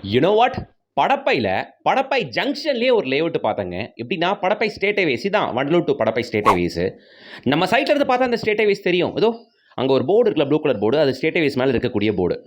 You know what? படப்பையில படப்பை ஜங்ஷன்லேயே ஒரு லேஅவுட் பார்த்தேங்க. எப்படின்னா, படப்பை ஸ்டேட் ஹைவேஸ் இதான் Vandalur to Padappai state highways. நம்ம சைட்ல இருந்து பார்த்தா அந்த ஸ்டேட் ஹைவேஸ் தெரியும். இதோ அங்க ஒரு போர்டு இருக்குல்ல, ப்ளூ கலர் போர்டு. அது ஸ்டேட் ஹைவேஸ் மேல இருக்கக்கூடிய போர்டு.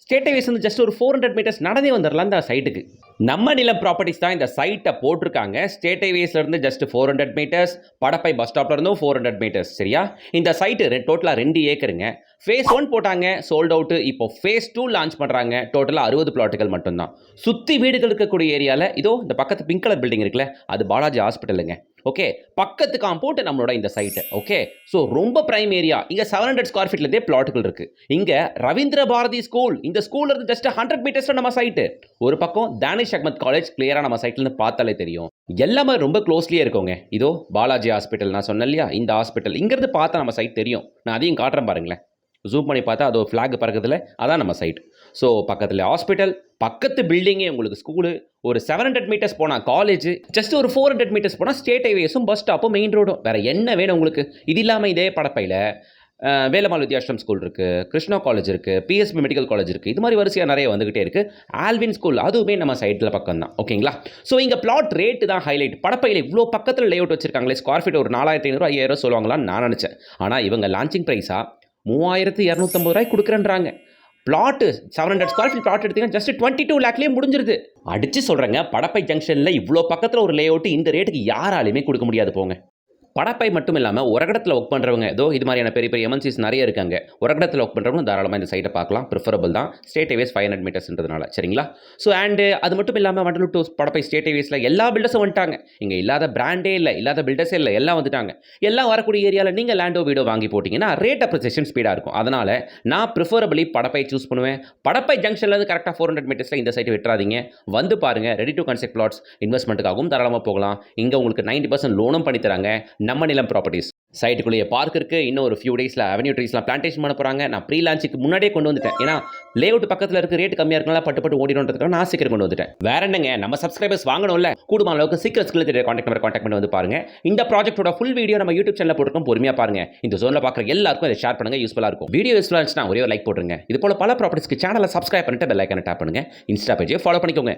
ஸ்டேட் ஹைவேஸ் வந்து ஜஸ்ட் ஒரு 400 மீட்டர்ஸ் நடந்தே வந்துடலாம் இந்த சைட்டுக்கு. நம்ம நிலம் ப்ராப்பர்ட்டிஸ் தான் இந்த சைட்டை போட்டிருக்காங்க. ஸ்டேட் ஹைவேஸ்ல இருந்து ஜஸ்ட் 400 மீட்டர்ஸ், படப்பை பஸ் ஸ்டாப்ல இருந்தும் 400 மீட்டர்ஸ். சரியா? இந்த சைட்டு டோட்டலா 2 ஏக்கருங்க. ஃபேஸ் 1 போட்டாங்க, சோல்ட் அவுட். இப்போ ஃபேஸ் 2 லான்ச் பண்றாங்க. டோட்டலா 60 பிளாட்டுகள் மட்டும்தான். சுத்தி வீடுகள் இருக்கக்கூடிய ஏரியால இதோ இந்த பக்கத்து பிங்க் கலர் பில்டிங் இருக்குல்ல, அது பாலாஜி ஹாஸ்பிட்டலுங்க. ஓகே, பக்கத்து காம்பவுண்ட் நம்மளோட இந்த சைட்டு. ஓகே, ஸோ ரொம்ப பிரைம் ஏரியா. இங்க 700 ஸ்கொயர் ஃபீட்லேருந்தே பிளாட்டுகள் இருக்கு. இங்க ரவீந்திர பாரதி ஸ்கூல், இந்த ஸ்கூல்ல இருந்து ஜஸ்ட் 100 மீட்டர்ஸ்ல நம்ம சைட்டு. ஒரு பக்கம் தானிஷ் அஹ்மத் காலேஜ் கிளியரா நம்ம சைட்ல இருந்து பார்த்தாலே தெரியும். எல்லாமே ரொம்ப க்ளோஸ்லியே இருக்கோங்க. இதோ பாலாஜி ஹாஸ்பிட்டல் நான் சொன்னேன் இல்லையா, இந்த ஹாஸ்பிட்டல் இங்கிருந்து பார்த்தா நம்ம சைட் தெரியும். நான் அதையும் காட்டுறேன் பாருங்களேன். ஜூம் பண்ணி பார்த்தா அது ஒரு ஃப்ளாக் பறக்குதுல, அதான் நம்ம சைட். ஸோ பக்கத்தில் ஹாஸ்பிட்டல், பக்கத்து பில்டிங்கே உங்களுக்கு ஸ்கூலு, ஒரு 700 மீட்டர்ஸ் போனால் காலேஜ், ஜஸ்ட் ஒரு 400 மீட்டர்ஸ் போனால் ஸ்டேட் ஹைவேஸும் பஸ் ஸ்டாப்பும் மெயின் ரோடும். வேறு என்ன வேணும் உங்களுக்கு? இது இல்லாமல் இதே படப்பையில் வேலம்மாள் வித்யாஷ்ரம் ஸ்கூல் இருக்குது, கிருஷ்ணா காலேஜ் இருக்குது, பிஎஸ்பி மெடிக்கல் காலேஜ் இருக்குது. இது மாதிரி வரிசையாக நிறைய வந்துகிட்டே இருக்குது. ஆல்வின் ஸ்கூல் அதுவுமே நம்ம சைட்டில் பக்கம் தான். ஓகேங்களா? ஸோ இங்கே பிளாட் ரேட்டு தான் ஹைலைட். படப்பையில் இவ்வளோ பக்கத்தில் லேஅவுட் வச்சிருக்காங்களே, ஸ்கொயர் ஃபீட் ஒரு 4500 5000 சொல்லுவாங்களான்னு நான் நினச்சேன். ஆனால் இவங்க லான்ச்சிங் ப்ரைஸாக 3250 ரூபாய்க்கு கொடுக்குறேன்றாங்க. பிளாட்டு 700 ஸ்கொயர் ஃபீட் பிளாட் எடுத்தீங்கன்னா ஜஸ்ட் 22 லேக்லேயே முடிஞ்சிருது. அடிச்சு சொல்கிறேங்க, படப்பை ஜங்ஷனில் இவ்வளோ பக்கத்தில் ஒரு லேஅவுட் இந்த ரேட்டுக்கு யாராலையுமே கொடுக்க முடியாது போங்க. படப்பை மட்டும் இல்லாமல் உரகடத்தில் ஒர்க் பண்ணுறவங்க, ஏதோ இது மாதிரியான பெரிய பெரிய எம்என்சிஸ் நிறைய இருக்காங்க. உரகடத்தில் ஒர்க் பண்ணுறவங்க தாராளமாக இந்த சைட்டை பார்க்கலாம். ப்ரிஃபரபிள் தான். State highways 500 மீட்டர்ஸ்ன்றதுனால. சரிங்களா? ஸோ அண்டு அது மட்டும் இல்லாமல் வண்டலூர் டு படப்பை ஸ்டேட் ஹைவேஸில் எல்லா பில்டர்ஸும் வந்துட்டாங்க. இங்கே இல்லாத பிராண்டே இல்லை, இல்லாத பில்டர்ஸே இல்லை, எல்லாம் வந்துட்டாங்க. எல்லாம் வரக்கூடிய ஏரியாவில் நீங்கள் லேண்டோ வீடோ வாங்கி போட்டிங்கன்னா ரேட் அப்ரிசியேஷன் ஸ்பீடாக இருக்கும். அதனால் நான் ப்ரிஃபரபிளி படப்பை சூஸ் பண்ணுவேன். படப்பை ஜங்ஷன்லேருந்து கரெக்டாக 400 மீட்டர்ஸில் இந்த சைட்டை விட்டுறாதீங்க. வந்து பாருங்கள். ரெடி டு கன்ஸ்ட்ரக்ட் பிளாட்ஸ், இன்வெஸ்ட்மெண்ட்டுக்காகவும் தாராளமாக போகலாம். இங்கே உங்களுக்கு 90% லோனும் பண்ணி தராங்க. நம்ம நிலம் ப்ராப்பர்ட்டிஸ். சைட்டுக்குள்ளேயே பார்க் இருக்குது. இன்னும் ஒரு ஃபியூ டேஸில் அவென்யூ ட்ரீஸ்லாம் பிளான்டேஷன் பண்ண போகிறாங்க. நான் ப்ரீ லான்ச்சுக்கு முன்னாடியே கொண்டு வந்துட்டேன். ஏன்னா லேஅவுட் பக்கத்தில் இருக்க ரேட் கம்மியாக இருக்கனால பட்டு ஓடிடுன்றதுக்காக நான் சீக்கிரம் கொண்டு வந்துட்டேன். வேற என்னங்க, நம்ம சப்ஸ்கிரைபர்ஸ் வாங்கணும்ல, கூடுமான அளவுக்கு சீக்கிரம் ஸ்கில் கான்டாக்ட் பண்ணி வந்து பாருங்க. இந்த ப்ராஜெக்ட்டோட ஃபுல் வீடியோ நம்ம யூடியூப் சேனலில் போட்டுருக்கோம். பொறுமையாக பாருங்க. இந்த ஜோனில் பார்க்குற எல்லாருக்கும் இதை ஷேர் பண்ணுங்க, யூஸ்ஃபுல்லாக இருக்கும். வீடியோ யூஸ்ஃபுல்லாக இருந்துச்சுன்னா ஒரே ஒரு லைக் போட்டுருங்க. இது போல பல ப்ராப்பர்ட்டிஸ்க்கு சேனலை சப்ஸ்கிரைப் பண்ணிட்டு பெல் ஐக்கானை டேப் பண்ணுங்க. இன்ஸ்டா பேஜை ஃபாலோ பண்ணிக்கோங்க.